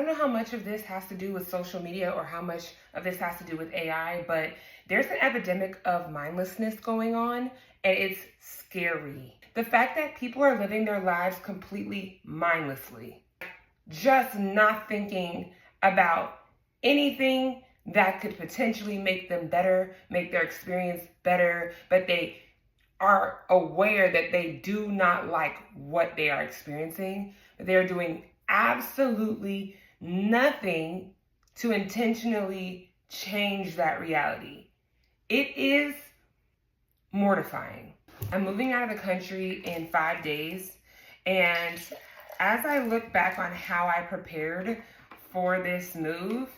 don't know how much of this has to do with social media or how much of this has to do with AI, but there's an epidemic of mindlessness going on, and it's scary. The fact that people are living their lives completely mindlessly, just not thinking about anything that could potentially make them better, make their experience better, but they are aware that they do not like what they are experiencing. They're doing absolutely nothing to intentionally change that reality. It is mortifying. I'm moving out of the country in 5 days, and as I look back on how I prepared for this move,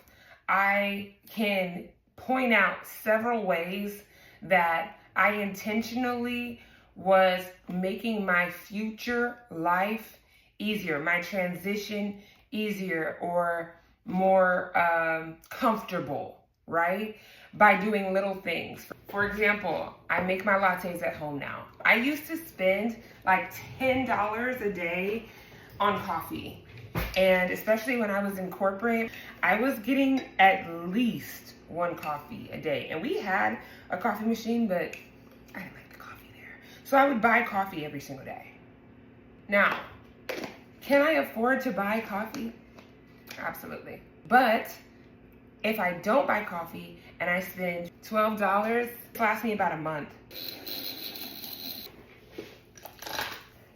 I can point out several ways that I intentionally was making my future life easier, my transition easier or more comfortable, right? By doing little things. For example, I make my lattes at home now. I used to spend like $10 a day on coffee. And especially when I was in corporate, I was getting at least one coffee a day. And we had a coffee machine, but I didn't like the coffee there. So I would buy coffee every single day. Now, can I afford to buy coffee? Absolutely. But if I don't buy coffee and I spend $12, it lasts me about a month.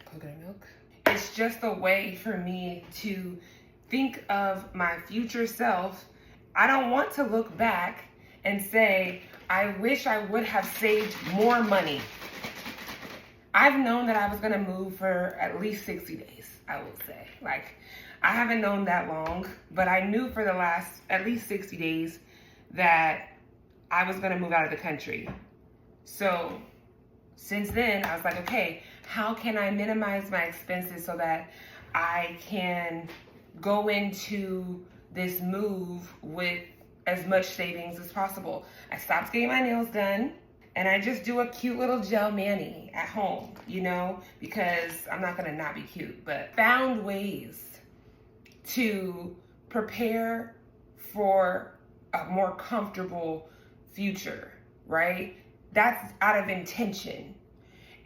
Coconut milk. It's just a way for me to think of my future self. I don't want to look back and say, I wish I would have saved more money. I've known that I was gonna move for at least 60 days, I will say. Like, I haven't known that long, but I knew for the last at least 60 days that I was gonna move out of the country. So since then, I was like, okay, how can I minimize my expenses so that I can go into this move with as much savings as possible? I stopped getting my nails done, and I just do a cute little gel mani at home, you know, because I'm not gonna not be cute, but found ways to prepare for a more comfortable future, right? That's out of intention.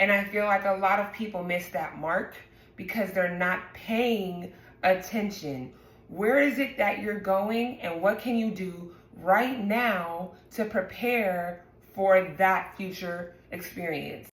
And I feel like a lot of people miss that mark because they're not paying attention. Where is it that you're going, and what can you do right now to prepare for that future experience?